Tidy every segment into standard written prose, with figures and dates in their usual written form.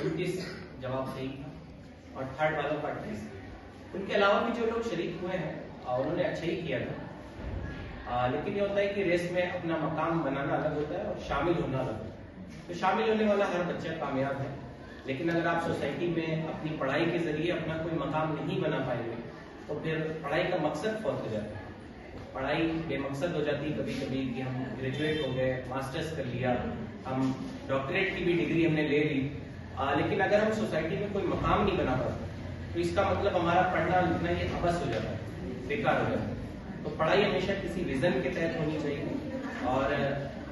29 जवाब सही था और थर्ड वालों का 28। उनके अलावा भी जो लोग शरीक हुए हैं उन्होंने अच्छा ही किया था, लेकिन ये होता है कि रेस में अपना मकाम बनाना अलग होता है और शामिल होना अलग होता है। तो शामिल होने वाला हर बच्चा कामयाब है, लेकिन अगर आप सोसाइटी में अपनी पढ़ाई के जरिए अपना कोई मकाम नहीं बना पाएंगे तो फिर पढ़ाई का मकसद फौत हो जाता है। पढ़ाई बेमकसद हो जाती है कभी कभी कि हम ग्रेजुएट हो गए, मास्टर्स कर लिया, हम डॉक्टरेट की भी डिग्री हमने ले ली, लेकिन अगर हम सोसाइटी में कोई मकाम नहीं बना पाते तो इसका मतलब हमारा पढ़ना लिखना ये अबस हो जाता है, बेकार हो जाता है। तो पढ़ाई हमेशा किसी विजन के तहत होनी चाहिए और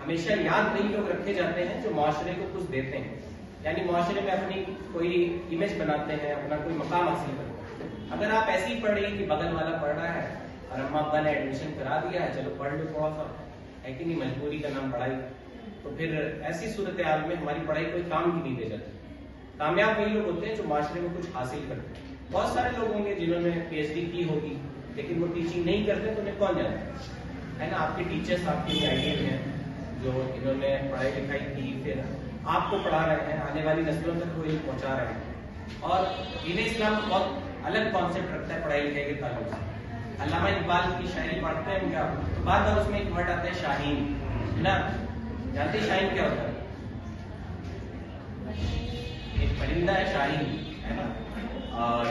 हमेशा याद वही लोग रखे जाते हैं जो माशरे को कुछ देते हैं, यानी माशरे में अपनी कोई इमेज बनाते हैं, अपना कोई मकाम हासिल करते हैं। अगर आप ऐसे ही पढ़ रही कि बगल वाला पढ़ रहा है और अम्मा अब्बा ने एडमिशन करा दिया है, चलो पढ़ लो थोड़ा सा, है कि नहीं, मजबूरी का नाम पढ़ाई, तो फिर ऐसी सूरत हाल में हमारी पढ़ाई कोई काम की नहीं दे जाती। कामयाब वही लोग होते हैं जो माशरे में कुछ हासिल करते हैं। बहुत सारे लोग होंगे जिन्होंने PhD की होगी लेकिन वो टीचिंग नहीं करते तो उन्हें कौन जानता है ना। आपके टीचर्स आपके लिए आइडियल हैं जो इन्होंने पढ़ाई लिखाई की, फिर आपको पढ़ा रहे हैं, आने वाली नस्लों तक वो पहुंचा रहे हैं। और दीन इस्लाम बहुत अलग कॉन्सेप्ट रखता है पढ़ाई लिखाई के ताल्लुक से। अल्लामा इकबाल की शायरी पढ़ते हैं क्या, तो बार बार उसमें एक वर्ड आता है शाहीन, है ना। जानते शाहीन क्या होता है? एक परिंदा है शाहीन, है ना, और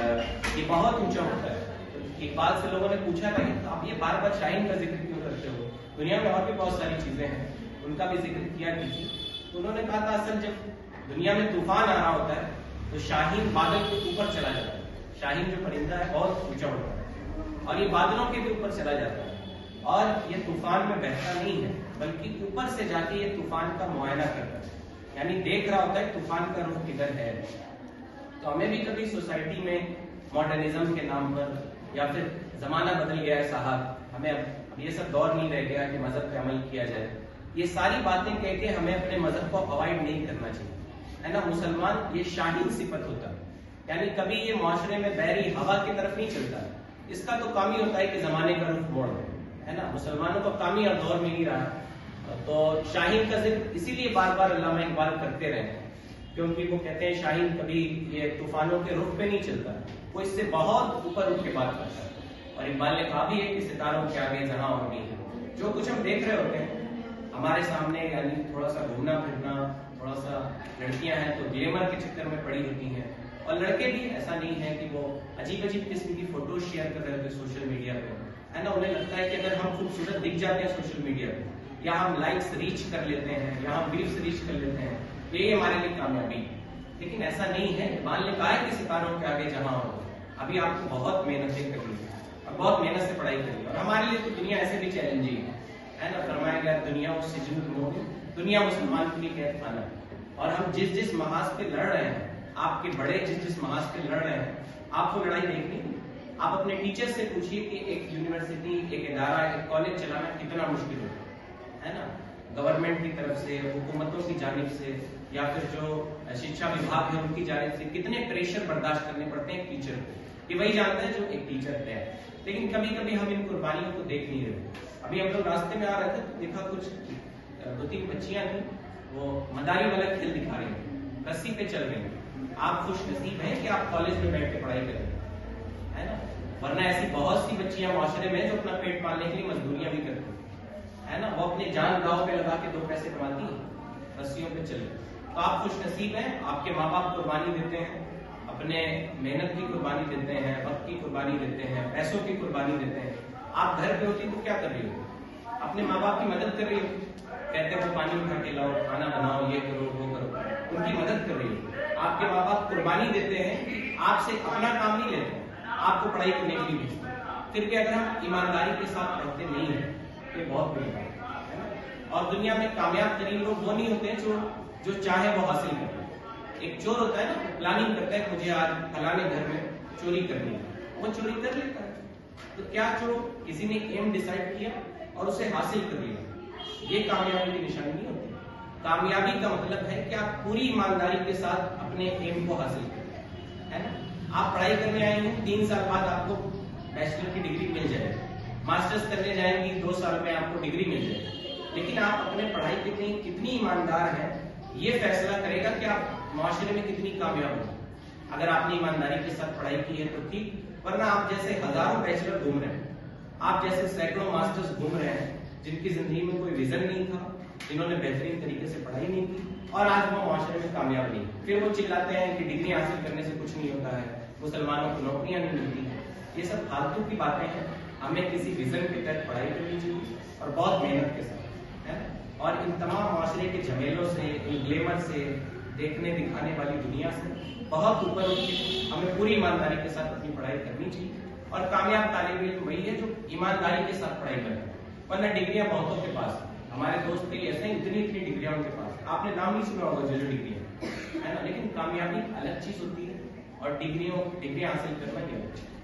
ये बहुत ऊंचा होता है। तो इकबाल से लोगों ने पूछा था कि आप ये बार बार शाहीन का जिक्र क्यों करते हो, दुनिया में और भी बहुत सारी चीजें हैं, उनका भी जिक्र किया कीजिए। तो उन्होंने कहा था असल जब दुनिया में तूफान आ रहा होता है तो शाहीन बादल के ऊपर चला जाता है। शाहीन जो परिंदा है बहुत ऊंचा होता है और ये बादलों के भी ऊपर चला जाता है और ये तूफान में बहता नहीं है बल्कि ऊपर से जाके ये तूफान का मुआयना करता है, यानी देख रहा होता है तूफान का रुख किधर है। तो हमें भी कभी सोसाइटी में मॉडर्निज्म के नाम पर, या फिर जमाना बदल गया है साहब, हमें अब ये सब दौर नहीं रह गया कि मजहब पे अमल किया जाए, ये सारी बातें कह के हमें अपने मजहब को अवॉइड नहीं करना चाहिए, है ना। मुसलमान ये शाहीन सिफत होता है, यानी कभी ये माशरे में बहरी हवा की तरफ नहीं चलता है। इसका तो काम ही होता है कि जमाने का रुख मोड़, है ना। मुसलमानों का काम ही अब दौर में नहीं रहा। तो शाहीन का जिक्र इसीलिए बार बार अल्लामा इकबाल करते रहे क्योंकि वो कहते हैं शाहीन कभी ये तूफानों के रुख पे नहीं चलता, वो इससे बहुत ऊपर उठ के बात करता है। और इकबाल ने कहा भी है कि सितारों के आगे जहां और भी है, जो कुछ हम देख रहे होते हैं हमारे सामने, यानी थोड़ा सा घूमना फिरना, थोड़ा सा लड़कियां हैं तो ग्लैमर के चक्कर में पड़ी होती हैं, और लड़के भी, ऐसा नहीं है कि वो अजीब अजीब किस्म की फोटो शेयर कर रहे होते सोशल मीडिया पे, है ना। उन्हें लगता है कि अगर हम खूबसूरत दिख जाते हैं सोशल मीडिया पे, या हम लाइक्स रीच कर लेते हैं, या हम व्यूज रीच कर लेते हैं, ये हमारे लिए कामयाबी है। लेकिन ऐसा नहीं है। इकबाल ने कहा है कि सितारों के आगे जहां हो, अभी आपको बहुत मेहनतें करनी है और बहुत मेहनत से पढ़ाई करनी है। और हमारे लिए तो दुनिया ऐसे भी चैलेंजिंग है ना। फरमाया गया दुनिया उस दुनिया मुसलमान के लिए कैद खाना है। और हम जिस जिस महाज पे लड़ रहे हैं, आपके बड़े जिस जिस महाज पे लड़ रहे हैं, आपको लड़ाई देखनी। आप अपने टीचर से पूछिए कि एक यूनिवर्सिटी, एक इदारा, एक कॉलेज चलाना कितना मुश्किल होता है ना। गवर्नमेंट की तरफ से, हुकूमतों की जानिब से, या फिर जो शिक्षा विभाग है उनकी जानिब से कितने प्रेशर बर्दाश्त करने पड़ते हैं टीचर को, ये वही जानते हैं जो एक टीचर है। लेकिन कभी कभी हम इन कुर्बानियों को देख नहीं रहे। अभी हम लोग रास्ते में आ रहे थे तो देखा कुछ 2-3 बच्चियां थी, वो मदारी वाला खेल दिखा रही थी, रस्सी पे चल रही थी। आप खुश नसीब हैं कि आप कॉलेज में बैठ के पढ़ाई करें, है ना, वरना ऐसी बहुत सी बच्चियां माशरे में जो अपना पेट पालने के लिए मजदूरियां भी करती है ना। वो अपनी जान दांव पे लगा के 2 पैसे कमाती है, रस्सियों पे चले। तो आप खुश नसीब हैं, आपके माँ बाप कुर्बानी देते हैं, अपने मेहनत की कुर्बानी देते हैं, वक्त की कुर्बानी देते हैं, पैसों की कुर्बानी देते हैं। आप घर पे होती तो क्या कर रही हो? अपने माँ बाप की मदद कर रही हो, कहते हो पानी उठा के लाओ, खाना बनाओ, ये करो वो करो, उनकी मदद कर रही हो। आपके माँ बाप कुर्बानी देते हैं, आपसे अपना काम नहीं लेते, आपको पढ़ाई करने के लिए भेजते हैं। फिर भी अगर हम ईमानदारी के साथ पढ़ते नहीं है तो बहुत बड़ी बात है ना। और दुनिया में कामयाब तरीन लोग वो नहीं होते जो चाहे वो हासिल करते। एक चोर होता है ना, प्लानिंग करता है मुझे आज फलाने घर में चोरी करनी है, वो चोरी कर लेता है। तो क्या जो किसी ने एम डिसाइड किया और उसे हासिल कर लिया, ये कामयाबी की निशानी नहीं होती। कामयाबी का मतलब है कि आप पूरी ईमानदारी के साथ अपने एम को हासिल करें, है ना। आप पढ़ाई करने आए हैं, 3 साल बाद आपको बैचलर की डिग्री मिल जाएगी, मास्टर्स करने जाएंगी 2 साल में आपको डिग्री मिल जाएगी। लेकिन आप अपने पढ़ाई कितनी ईमानदार हैं, ये फैसला करेगा कि आप معاشرے میں کتنی کامیاب ہو. اگر آپ نے ایمانداری کے ساتھ پڑھائی کی ہے تو ٹھیک, ورنہ آپ جیسے ہزاروں بیچلر گھوم رہے ہیں, آپ جیسے سینکڑوں ماسٹرز گھوم رہے ہیں جن کی زندگی میں کوئی ویژن نہیں تھا, جنہوں نے بہترین طریقے سے پڑھائی نہیں کی, اور آج وہ معاشرے میں کامیاب نہیں. پھر وہ چلاتے ہیں کہ ڈگری حاصل کرنے سے کچھ نہیں ہوتا ہے, مسلمانوں کو نوکریاں نہیں ملتی ہیں. یہ سب فالتو کی باتیں ہیں. ہمیں کسی ویژن کے تحت پڑھائی کرنی چاہیے اور بہت محنت کے ساتھ, ہے. اور ان تمام معاشرے کے جھمیلوں سے, ان گلیمر سے, دیکھنے دکھانے والی دنیا سے بہت اوپر اٹھ کے ہمیں پوری ایمانداری کے ساتھ اپنی پڑھائی کرنی چاہیے. اور کامیاب طالب علم وہی ہے جو ایمانداری کے ساتھ پڑھائی کرتا ہے. ورنہ ڈگریاں بہتوں کے پاس, ہمارے دوست بھی ایسے ہیں, اتنی ڈگریاں ان کے پاس, آپ نے نام نہیں سنا ہوگا جو ڈگریاں, ہے نا. لیکن کامیابی الگ چیز ہوتی ہے اور ڈگریاں حاصل کرنا یہ الگ چیز.